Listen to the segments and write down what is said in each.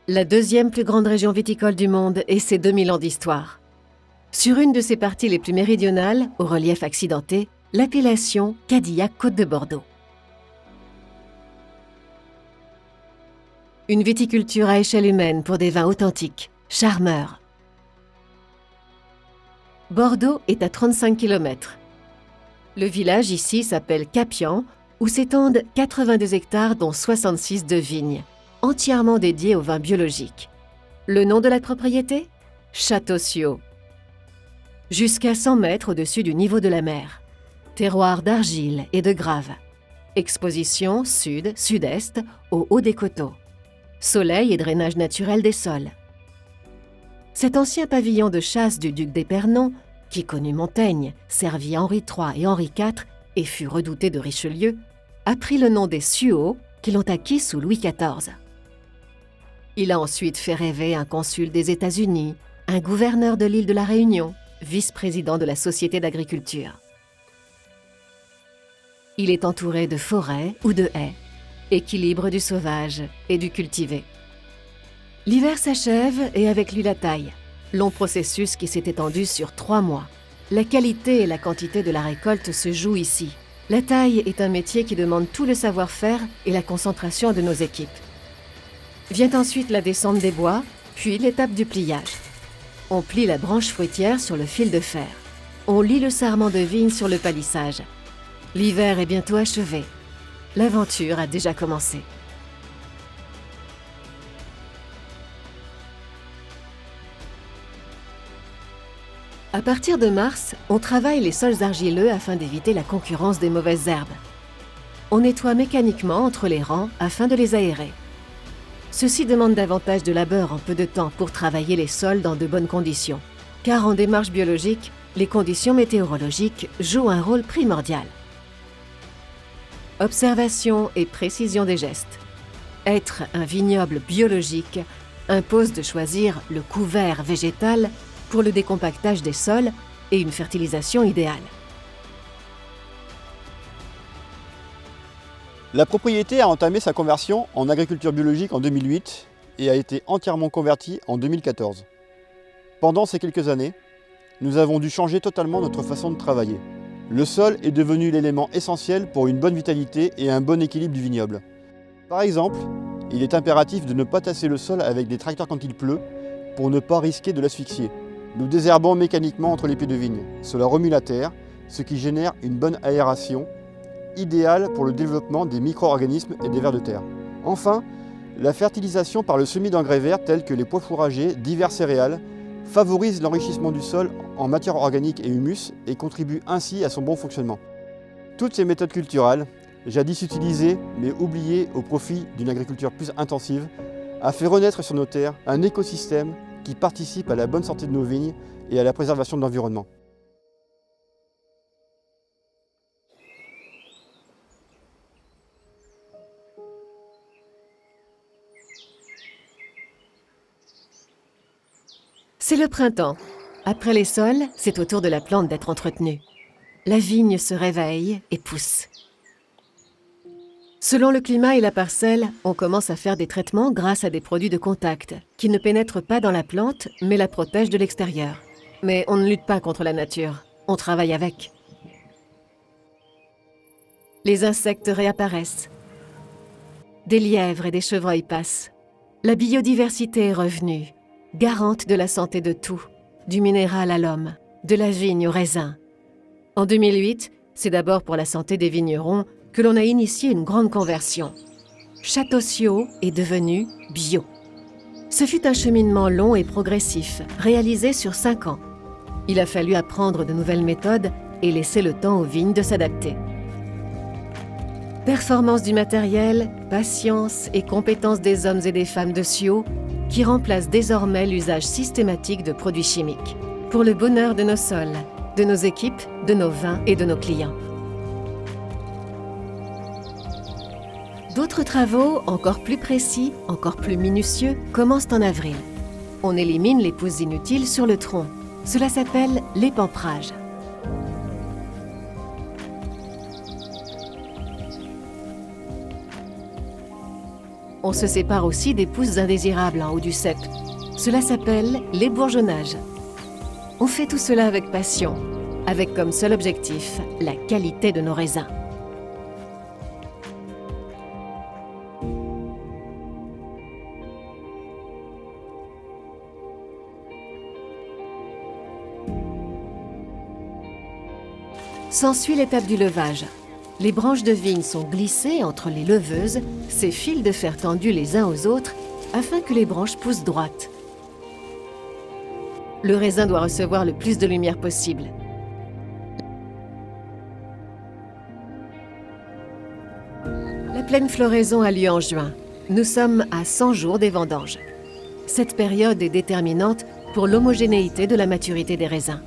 La deuxième plus grande région viticole du monde et ses 2000 ans d'histoire. Sur une de ses parties les plus méridionales, au relief accidenté, l'appellation Cadillac-Côte de Bordeaux. Une viticulture à échelle humaine pour des vins authentiques, charmeurs. Bordeaux est à 35 km. Le village ici s'appelle Capian, où s'étendent 82 hectares dont 66 de vignes, entièrement dédiés aux vins biologiques. Le nom de la propriété ? Château-Siau. Jusqu'à 100 mètres au-dessus du niveau de la mer. Terroir d'argile et de grave. Exposition sud-sud-est au haut des coteaux. Soleil et drainage naturel des sols. Cet ancien pavillon de chasse du duc d'Épernon, qui connut Montaigne, servit Henri III et Henri IV et fut redouté de Richelieu, a pris le nom des Suaux qui l'ont acquis sous Louis XIV. Il a ensuite fait rêver un consul des États-Unis, un gouverneur de l'île de la Réunion, vice-président de la Société d'agriculture. Il est entouré de forêts ou de haies, équilibre du sauvage et du cultivé. L'hiver s'achève et avec lui la taille, long processus qui s'est étendu sur 3 mois. La qualité et la quantité de la récolte se jouent ici. La taille est un métier qui demande tout le savoir-faire et la concentration de nos équipes. Vient ensuite la descente des bois, puis l'étape du pliage. On plie la branche fruitière sur le fil de fer. On lie le sarment de vigne sur le palissage. L'hiver est bientôt achevé. L'aventure a déjà commencé. À partir de mars, on travaille les sols argileux afin d'éviter la concurrence des mauvaises herbes. On nettoie mécaniquement entre les rangs afin de les aérer. Ceci demande davantage de labeur en peu de temps pour travailler les sols dans de bonnes conditions. Car en démarche biologique, les conditions météorologiques jouent un rôle primordial. Observation et précision des gestes. Être un vignoble biologique impose de choisir le couvert végétal pour le décompactage des sols et une fertilisation idéale. La propriété a entamé sa conversion en agriculture biologique en 2008 et a été entièrement convertie en 2014. Pendant ces quelques années, nous avons dû changer totalement notre façon de travailler. Le sol est devenu l'élément essentiel pour une bonne vitalité et un bon équilibre du vignoble. Par exemple, il est impératif de ne pas tasser le sol avec des tracteurs quand il pleut pour ne pas risquer de l'asphyxier. Nous désherbons mécaniquement entre les pieds de vigne. Cela remue la terre, ce qui génère une bonne aération, idéale pour le développement des micro-organismes et des vers de terre. Enfin, la fertilisation par le semis d'engrais verts tels que les pois fourragers, divers céréales, favorise l'enrichissement du sol en matière organique et humus et contribue ainsi à son bon fonctionnement. Toutes ces méthodes culturales, jadis utilisées mais oubliées au profit d'une agriculture plus intensive, a fait renaître sur nos terres un écosystème qui participe à la bonne santé de nos vignes et à la préservation de l'environnement. C'est le printemps. Après les sols, c'est au tour de la plante d'être entretenue. La vigne se réveille et pousse. Selon le climat et la parcelle, on commence à faire des traitements grâce à des produits de contact qui ne pénètrent pas dans la plante mais la protègent de l'extérieur. Mais on ne lutte pas contre la nature, on travaille avec. Les insectes réapparaissent. Des lièvres et des chevreuils passent. La biodiversité est revenue, garante de la santé de tout, du minéral à l'homme, de la vigne au raisin. En 2008, c'est d'abord pour la santé des vignerons que l'on a initié une grande conversion. Château-Siau est devenu bio. Ce fut un cheminement long et progressif, réalisé sur 5 ans. Il a fallu apprendre de nouvelles méthodes et laisser le temps aux vignes de s'adapter. Performance du matériel, patience et compétence des hommes et des femmes de Siau qui remplacent désormais l'usage systématique de produits chimiques pour le bonheur de nos sols, de nos équipes, de nos vins et de nos clients. D'autres travaux, encore plus précis, encore plus minutieux, commencent en avril. On élimine les pousses inutiles sur le tronc. Cela s'appelle l'épamprage. On se sépare aussi des pousses indésirables en haut du cep. Cela s'appelle l'ébourgeonnage. On fait tout cela avec passion, avec comme seul objectif la qualité de nos raisins. S'ensuit l'étape du levage. Les branches de vigne sont glissées entre les leveuses, ces fils de fer tendus les uns aux autres, afin que les branches poussent droites. Le raisin doit recevoir le plus de lumière possible. La pleine floraison a lieu en juin. Nous sommes à 100 jours des vendanges. Cette période est déterminante pour l'homogénéité de la maturité des raisins.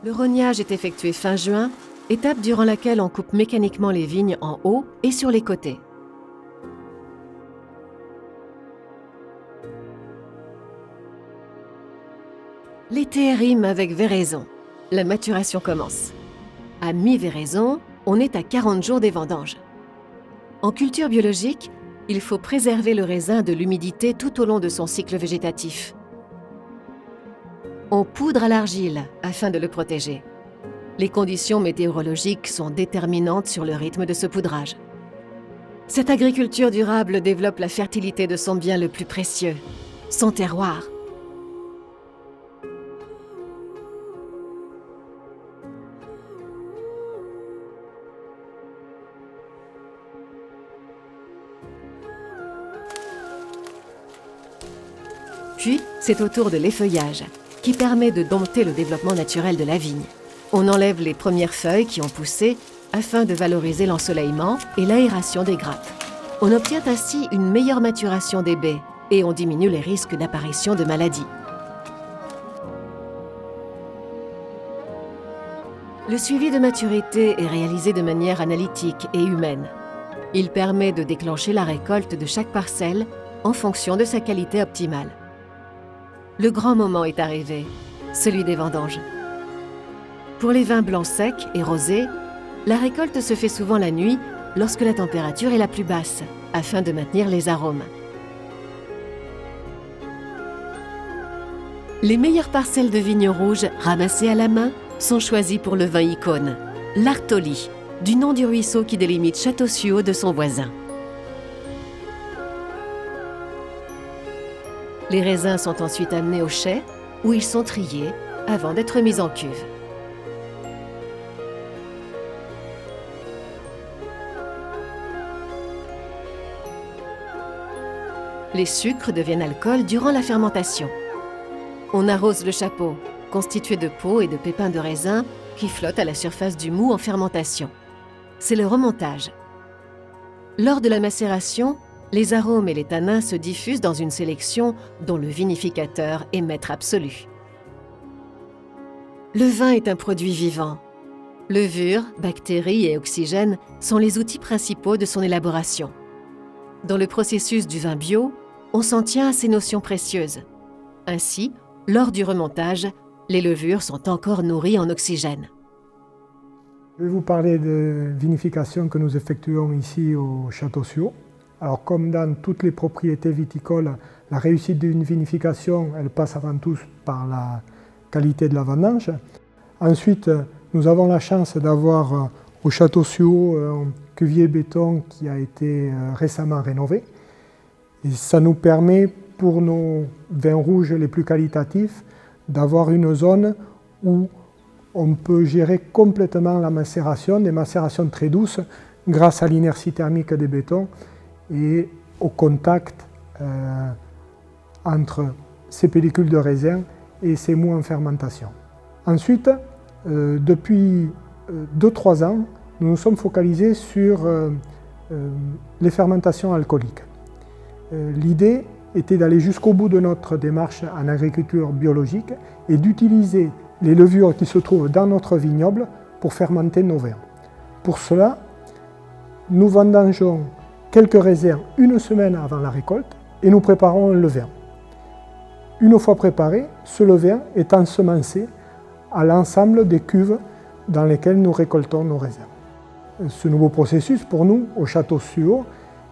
Le rognage est effectué fin juin, étape durant laquelle on coupe mécaniquement les vignes en haut et sur les côtés. L'été rime avec véraison. La maturation commence. À mi-véraison, on est à 40 jours des vendanges. En culture biologique, il faut préserver le raisin de l'humidité tout au long de son cycle végétatif. On poudre à l'argile afin de le protéger. Les conditions météorologiques sont déterminantes sur le rythme de ce poudrage. Cette agriculture durable développe la fertilité de son bien le plus précieux, son terroir. Puis, c'est au tour de l'effeuillage, qui permet de dompter le développement naturel de la vigne. On enlève les premières feuilles qui ont poussé afin de valoriser l'ensoleillement et l'aération des grappes. On obtient ainsi une meilleure maturation des baies et on diminue les risques d'apparition de maladies. Le suivi de maturité est réalisé de manière analytique et humaine. Il permet de déclencher la récolte de chaque parcelle en fonction de sa qualité optimale. Le grand moment est arrivé, celui des vendanges. Pour les vins blancs secs et rosés, la récolte se fait souvent la nuit lorsque la température est la plus basse, afin de maintenir les arômes. Les meilleures parcelles de vignes rouges ramassées à la main sont choisies pour le vin icône, l'Artoli, du nom du ruisseau qui délimite Château-Suaux de son voisin. Les raisins sont ensuite amenés au chai, où ils sont triés avant d'être mis en cuve. Les sucres deviennent alcool durant la fermentation. On arrose le chapeau, constitué de peaux et de pépins de raisin qui flottent à la surface du mou en fermentation. C'est le remontage. Lors de la macération, les arômes et les tanins se diffusent dans une sélection dont le vinificateur est maître absolu. Le vin est un produit vivant. Levure, bactéries et oxygène sont les outils principaux de son élaboration. Dans le processus du vin bio, on s'en tient à ces notions précieuses. Ainsi, lors du remontage, les levures sont encore nourries en oxygène. Je vais vous parler de vinification que nous effectuons ici au Château-Suaux. Alors, comme dans toutes les propriétés viticoles, la réussite d'une vinification, elle passe avant tout par la qualité de la vendange. Ensuite, nous avons la chance d'avoir au Château-Suaux un cuvier béton qui a été récemment rénové. Et ça nous permet, pour nos vins rouges les plus qualitatifs, d'avoir une zone où on peut gérer complètement la macération, des macérations très douces, grâce à l'inertie thermique des bétons et au contact entre ces pellicules de raisin et ces mous en fermentation. Ensuite, depuis 2-3 ans, nous nous sommes focalisés sur les fermentations alcooliques. L'idée était d'aller jusqu'au bout de notre démarche en agriculture biologique et d'utiliser les levures qui se trouvent dans notre vignoble pour fermenter nos vins. Pour cela, nous vendangeons quelques raisins une semaine avant la récolte et nous préparons un levain. Une fois préparé, ce levain est ensemencé à l'ensemble des cuves dans lesquelles nous récoltons nos raisins. Ce nouveau processus, pour nous, au Château Suaux,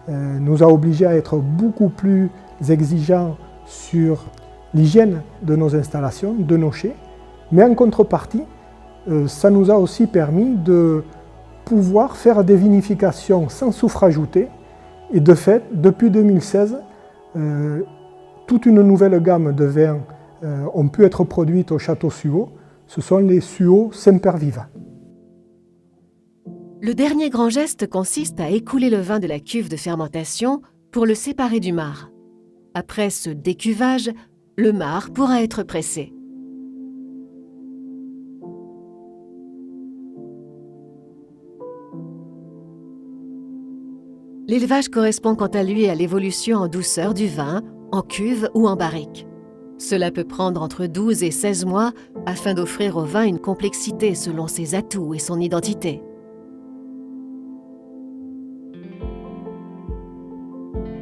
nous a obligés à être beaucoup plus exigeants sur l'hygiène de nos installations, de nos chais, mais en contrepartie, ça nous a aussi permis de pouvoir faire des vinifications sans soufre ajouté. Et de fait, depuis 2016, toute une nouvelle gamme de vins ont pu être produites au Château Suaux. Ce sont les Suaux Semperviva. Le dernier grand geste consiste à écouler le vin de la cuve de fermentation pour le séparer du marc. Après ce décuvage, le marc pourra être pressé. L'élevage correspond quant à lui à l'évolution en douceur du vin, en cuve ou en barrique. Cela peut prendre entre 12 et 16 mois afin d'offrir au vin une complexité selon ses atouts et son identité.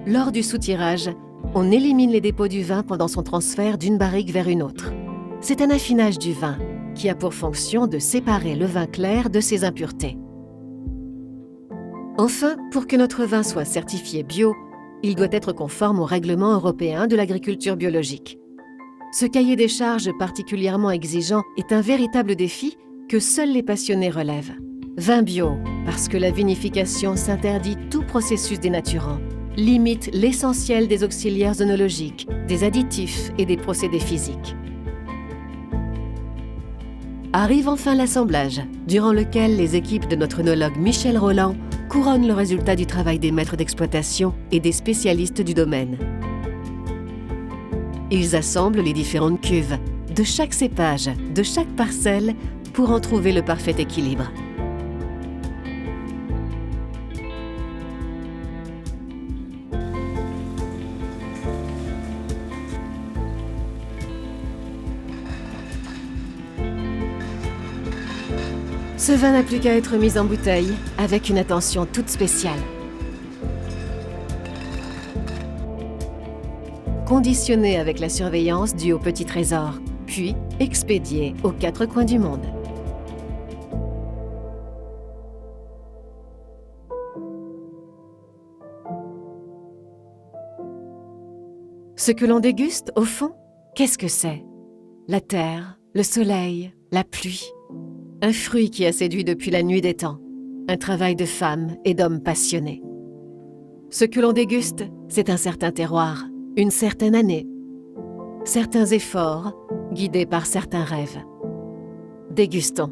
Lors du soutirage, on élimine les dépôts du vin pendant son transfert d'une barrique vers une autre. C'est un affinage du vin qui a pour fonction de séparer le vin clair de ses impuretés. Enfin, pour que notre vin soit certifié bio, il doit être conforme au règlement européen de l'agriculture biologique. Ce cahier des charges particulièrement exigeant est un véritable défi que seuls les passionnés relèvent. Vin bio, parce que la vinification s'interdit tout processus dénaturant, limite l'essentiel des auxiliaires œnologiques, des additifs et des procédés physiques. Arrive enfin l'assemblage, durant lequel les équipes de notre œnologue Michel Roland couronnent le résultat du travail des maîtres d'exploitation et des spécialistes du domaine. Ils assemblent les différentes cuves, de chaque cépage, de chaque parcelle, pour en trouver le parfait équilibre. Ce vin n'a plus qu'à être mis en bouteille, avec une attention toute spéciale. Conditionné avec la surveillance due au petit trésor, puis expédié aux 4 coins du monde. Ce que l'on déguste, au fond, qu'est-ce que c'est? La terre, le soleil, la pluie. Un fruit qui a séduit depuis la nuit des temps. Un travail de femmes et d'hommes passionnés. Ce que l'on déguste, c'est un certain terroir, une certaine année, certains efforts guidés par certains rêves. Dégustons.